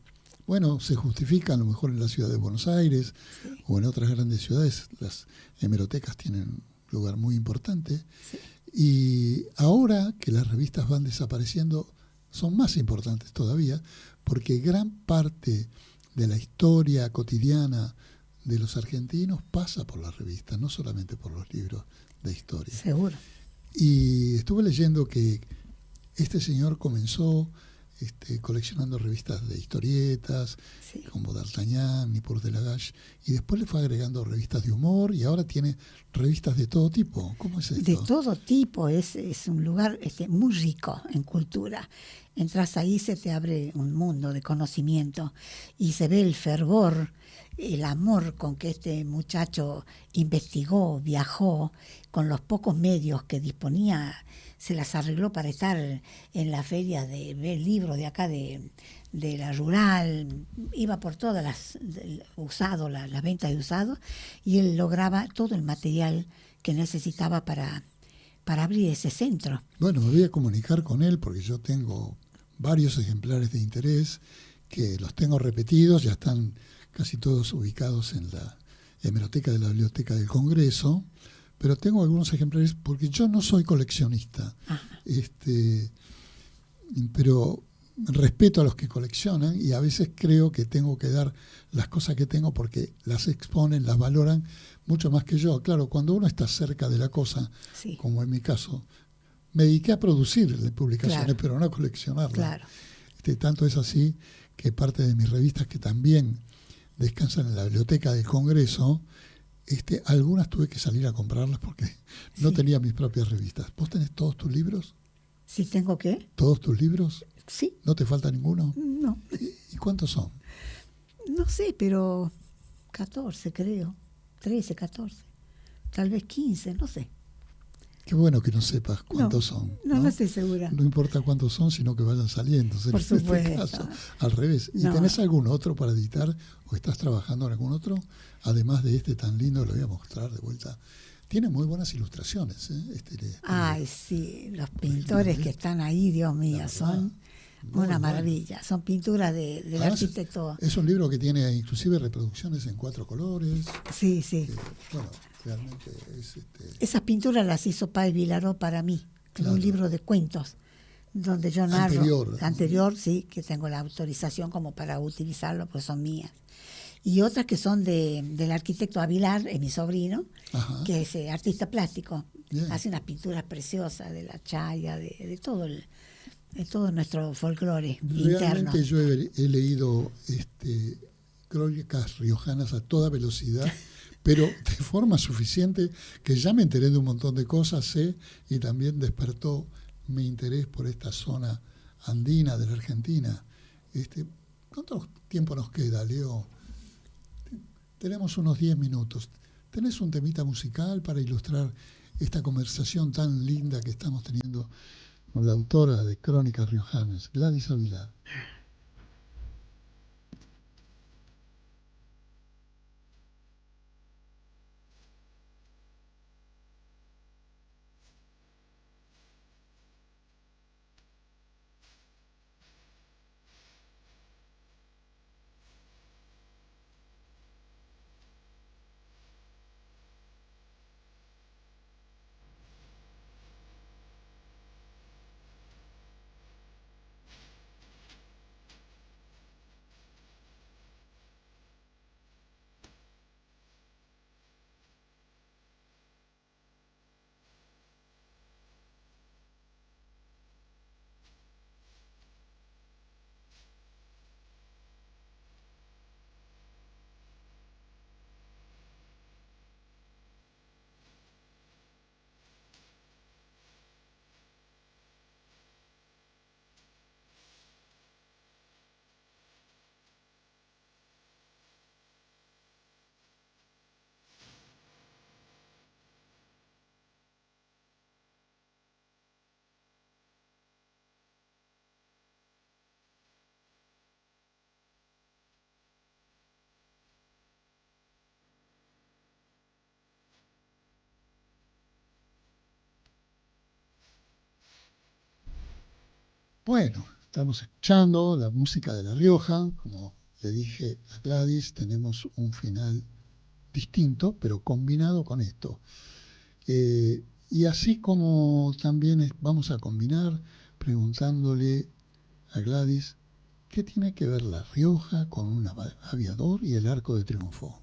B: bueno, se justifica a lo mejor en la ciudad de Buenos Aires,
F: Sí.
B: o en otras grandes ciudades. Las hemerotecas tienen un lugar muy importante.
F: Sí.
B: Y ahora que las revistas van desapareciendo, son más importantes todavía, porque gran parte de la historia cotidiana de los argentinos pasa por las revistas, no solamente por los libros de historia.
F: Seguro.
B: Y estuve leyendo que este señor comenzó coleccionando revistas de historietas,
F: Sí.
B: como D'Artagnan y Pour de la Gage, y después le fue agregando revistas de humor, y ahora tiene revistas de todo tipo. ¿Cómo es esto?
F: De todo tipo, es un lugar muy rico en cultura. Entras ahí, se te abre un mundo de conocimiento y se ve el fervor, el amor con que este muchacho investigó, viajó, con los pocos medios que disponía, se las arregló para estar en la feria de ver libros de acá de la rural, iba por todas las ventas de usados, y él lograba todo el material que necesitaba para abrir ese centro.
B: Bueno, me voy a comunicar con él porque yo tengo varios ejemplares de interés que los tengo repetidos, ya están casi todos ubicados en la hemeroteca de la Biblioteca del Congreso, pero tengo algunos ejemplares porque yo no soy coleccionista, pero respeto a los que coleccionan, y a veces creo que tengo que dar las cosas que tengo porque las exponen, las valoran mucho más que yo. Claro, cuando uno está cerca de la cosa,
F: Sí.
B: como en mi caso, me dediqué a producir publicaciones,
F: Claro.
B: pero no a coleccionarlas.
F: Claro.
B: Tanto es así que parte de mis revistas, que también descansan en la Biblioteca del Congreso, algunas tuve que salir a comprarlas porque no
F: Sí.
B: tenía mis propias revistas. ¿Vos tenés todos tus libros?
F: ¿Sí tengo qué?
B: ¿Todos tus libros?
F: Sí.
B: ¿No te falta ninguno?
F: No.
B: ¿Y cuántos son?
F: No sé, pero 14 creo. 13, 14. Tal vez 15, no sé.
B: Qué bueno que no sepas cuántos son.
F: No estoy segura.
B: No importa cuántos son, sino que vayan saliendo.
F: Por supuesto.
B: En este caso, al revés. ¿Y
F: No.
B: tenés algún otro para editar o estás trabajando en algún otro? Además de este tan lindo, lo voy a mostrar de vuelta. Tiene muy buenas ilustraciones.
F: Ay, sí, los pintores que están ahí, Dios mío,
B: verdad,
F: son
B: muy
F: una
B: bueno.
F: maravilla. Son pinturas del
B: Además,
F: arquitecto.
B: Es un libro que tiene inclusive reproducciones en 4 colores.
F: Sí, sí.
B: Bueno, realmente es
F: Esas pinturas las hizo Páez Vilaró para mí,
B: Claro.
F: en un libro de cuentos, donde yo narro.
B: Anterior.
F: Anterior, sí, que tengo la autorización como para utilizarlo, pues son mías. Y otras que son del arquitecto Avilar, es mi sobrino,
B: Ajá.
F: que es artista plástico.
B: Bien.
F: Hace unas pinturas preciosas de la chaya, de todo nuestro folclore interno.
B: Realmente yo he leído crónicas riojanas a toda velocidad, pero de forma suficiente que ya me enteré de un montón de cosas, sé, y también despertó mi interés por esta zona andina de la Argentina. ¿Cuánto tiempo nos queda, Leo? Tenemos unos 10 minutos. ¿Tenés un temita musical para ilustrar esta conversación tan linda que estamos teniendo con la autora de Crónicas Riojanas, Gladys Avilar? Bueno, estamos escuchando la música de La Rioja. Como le dije a Gladys, tenemos un final distinto, pero combinado con esto. Y así como también vamos a combinar preguntándole a Gladys qué tiene que ver La Rioja con un aviador y el Arco de Triunfo.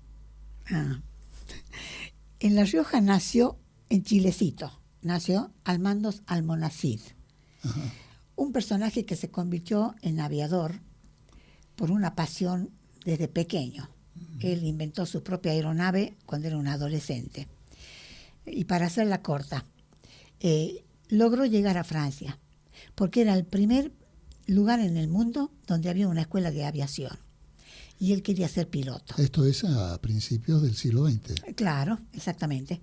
F: En La Rioja nació, en Chilecito, nació Almandos Almonacid.
B: Ajá.
F: Un personaje que se convirtió en aviador por una pasión desde pequeño. Él inventó su propia aeronave cuando era un adolescente. Y para hacerla corta, logró llegar a Francia, porque era el primer lugar en el mundo donde había una escuela de aviación. Y él quería ser piloto.
B: Esto es a principios del siglo XX.
F: Claro, exactamente.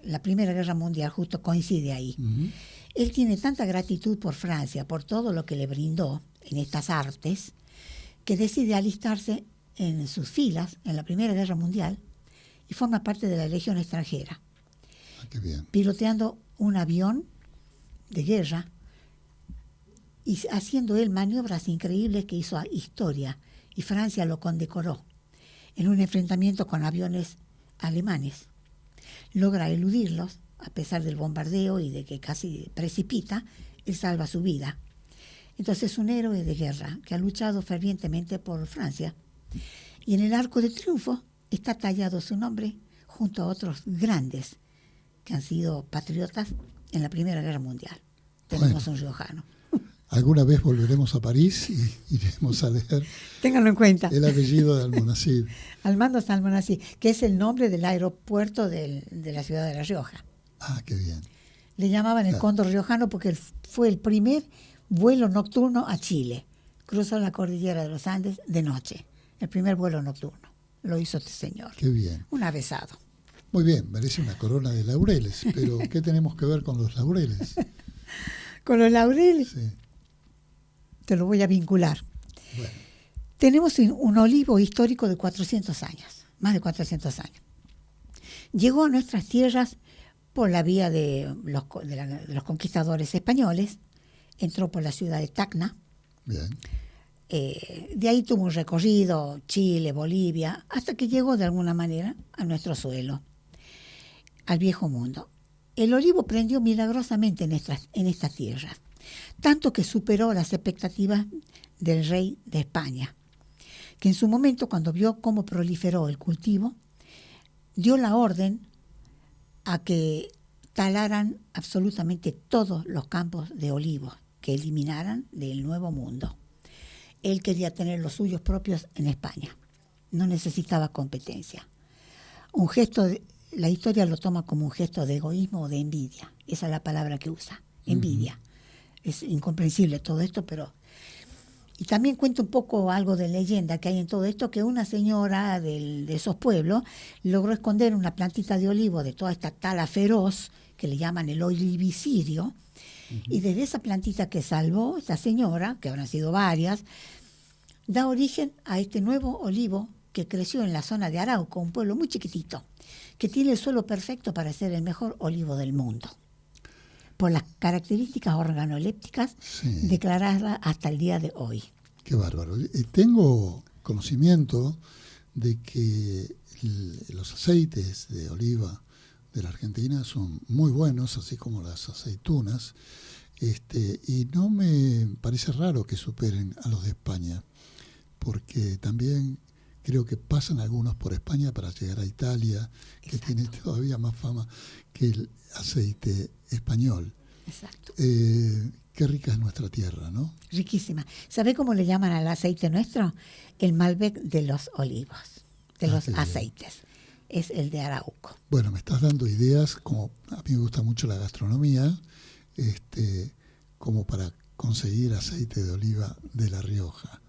F: La Primera Guerra Mundial justo coincide ahí.
B: Uh-huh.
F: Él tiene tanta gratitud por Francia, por todo lo que le brindó en estas artes, que decide alistarse en sus filas en la Primera Guerra Mundial y forma parte de la Legión extranjera.
B: Qué bien.
F: Piloteando un avión de guerra y haciendo él maniobras increíbles que hizo historia, y Francia lo condecoró en un enfrentamiento con aviones alemanes. Logra eludirlos a pesar del bombardeo y de que casi precipita. Él salva su vida. Entonces es un héroe de guerra que ha luchado fervientemente por Francia, y en el Arco de Triunfo está tallado su nombre junto a otros grandes que han sido patriotas en la Primera Guerra Mundial. Tenemos un riojano.
B: Alguna vez volveremos a París y iremos a leer.
F: Ténganlo en cuenta.
B: El apellido de Almonacid.
F: Almandos Almonacid, que es el nombre del aeropuerto de la ciudad de La Rioja.
B: Ah, qué bien.
F: Le llamaban el Cóndor Riojano porque fue el primer vuelo nocturno a Chile. Cruzó la cordillera de los Andes de noche. El primer vuelo nocturno. Lo hizo este señor.
B: Qué bien.
F: Un avesado.
B: Muy bien, merece una corona de laureles, pero ¿qué tenemos que ver con los laureles?
F: Con los laureles.
B: Sí.
F: Te lo voy a vincular.
B: Bueno.
F: Tenemos un olivo histórico de 400 años, más de 400 años. Llegó a nuestras tierras por la vía de los conquistadores españoles, entró por la ciudad de Tacna.
B: Bien.
F: De ahí tuvo un recorrido, Chile, Bolivia, hasta que llegó de alguna manera a nuestro suelo, al viejo mundo. El olivo prendió milagrosamente en estas tierras, tanto que superó las expectativas del rey de España, que en su momento, cuando vio cómo proliferó el cultivo, dio la orden a que talaran absolutamente todos los campos de olivos, que eliminaran del Nuevo Mundo. Él quería tener los suyos propios en España, no necesitaba competencia. Un gesto, la historia lo toma como un gesto de egoísmo o de envidia, esa es la palabra que usa, envidia. Uh-huh. Es incomprensible todo esto, pero... Y también cuento un poco algo de leyenda que hay en todo esto, que una señora de esos pueblos logró esconder una plantita de olivo de toda esta tala feroz, que le llaman el olivicidio, uh-huh. Y desde esa plantita que salvó esta señora, que habrán sido varias, da origen a este nuevo olivo que creció en la zona de Arauco, un pueblo muy chiquitito, que tiene el suelo perfecto para ser el mejor olivo del mundo, por las características organolépticas declaradas hasta el día de hoy.
B: Qué bárbaro. Tengo conocimiento de que los aceites de oliva de la Argentina son muy buenos, así como las aceitunas, y no me parece raro que superen a los de España, porque también creo que pasan algunos por España para llegar a Italia, que Exacto. Tiene todavía más fama que el aceite español.
F: Exacto.
B: Qué rica es nuestra tierra, ¿no?
F: Riquísima. ¿Sabe cómo le llaman al aceite nuestro? El Malbec de los olivos, de los aceites. Es el de Arauco.
B: Bueno, me estás dando ideas, como a mí me gusta mucho la gastronomía, como para conseguir aceite de oliva de La Rioja.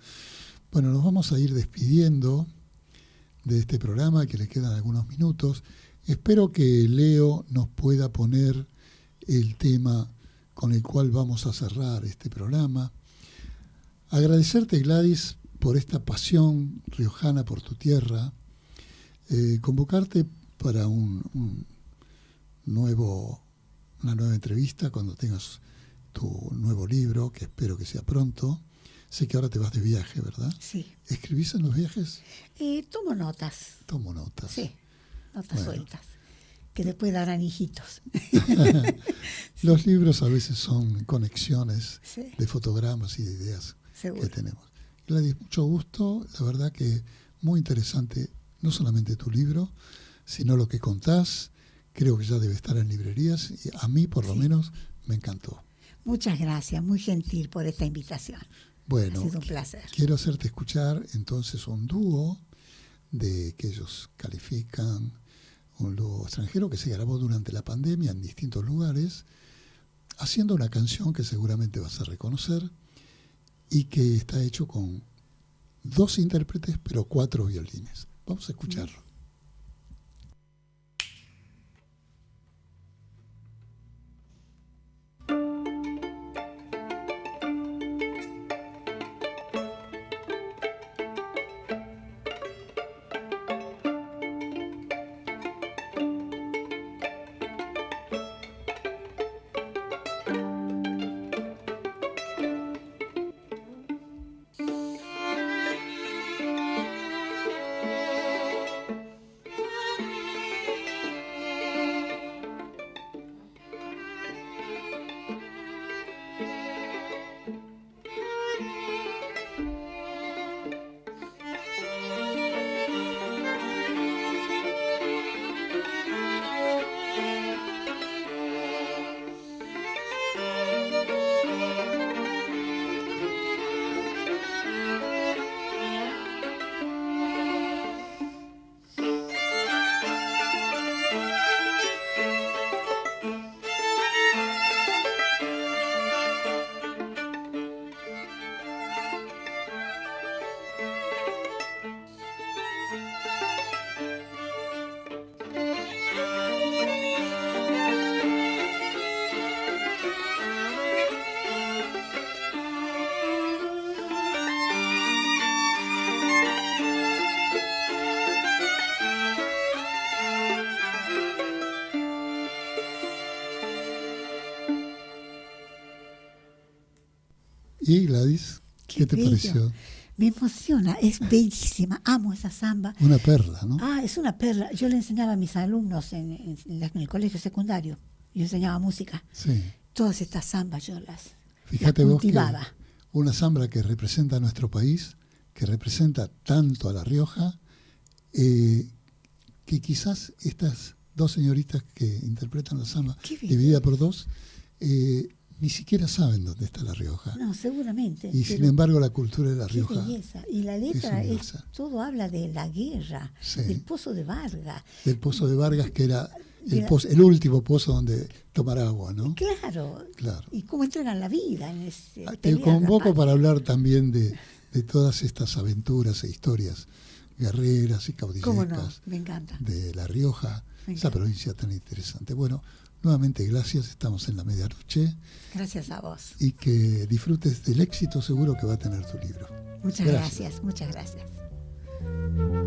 B: Bueno, nos vamos a ir despidiendo de este programa, que le quedan algunos minutos. Espero que Leo nos pueda poner el tema con el cual vamos a cerrar este programa. Agradecerte, Gladys, por esta pasión riojana por tu tierra. Convocarte para una nueva entrevista cuando tengas tu nuevo libro, que espero que sea pronto. Sé que ahora te vas de viaje, ¿verdad?
F: Sí.
B: ¿Escribís en los viajes?
F: Tomo notas.
B: Tomo notas.
F: Sí, notas sueltas, que después darán hijitos.
B: Los libros a veces son conexiones
F: Sí.
B: de fotogramas y de ideas
F: Seguro.
B: que tenemos. Gladys, mucho gusto. La verdad que muy interesante, no solamente tu libro, sino lo que contás. Creo que ya debe estar en librerías y a mí, por lo menos, me encantó.
F: Muchas gracias, muy gentil por esta invitación.
B: Bueno,
F: Ha sido un placer.
B: quiero hacerte escuchar entonces un dúo que ellos califican, un dúo extranjero que se grabó durante la pandemia en distintos lugares, haciendo una canción que seguramente vas a reconocer y que está hecho con 2 intérpretes pero 4 violines. Vamos a escucharlo. Y Gladys, ¿qué te
F: bello.
B: pareció?
F: Me emociona, es bellísima, amo esa samba.
B: Una perla, ¿no?
F: Es una perla. Yo le enseñaba a mis alumnos en el colegio secundario. Yo enseñaba música.
B: Sí.
F: Todas estas zambas yo las
B: Fíjate vos que
F: cultivaba.
B: una zambra que representa a nuestro país, que representa tanto a La Rioja, que quizás estas 2 señoritas que interpretan la zamba,
F: Qué bien.
B: dividida por 2, ni siquiera saben dónde está La Rioja.
F: No, seguramente.
B: Y sin embargo la cultura de La
F: Qué
B: Rioja
F: belleza. Y la letra
B: es universal.
F: todo habla de la guerra,
B: Sí.
F: del Pozo de Vargas.
B: del Pozo de Vargas, que era
F: De la-
B: el último pozo donde tomar agua, ¿no?
F: Claro.
B: Claro.
F: Y cómo entregan la vida en ese
B: Te
F: pelear la
B: convoco
F: patria.
B: para hablar también de todas estas aventuras e historias guerreras y
F: ¿Cómo no?
B: caudilleras
F: Me encanta.
B: de La Rioja,
F: Me
B: esa
F: encanta.
B: provincia tan interesante. Bueno, nuevamente gracias, estamos en la medianoche
F: Gracias a vos.
B: y que disfrutes del éxito seguro que va a tener tu libro.
F: Muchas
B: Gracias.
F: gracias, muchas gracias.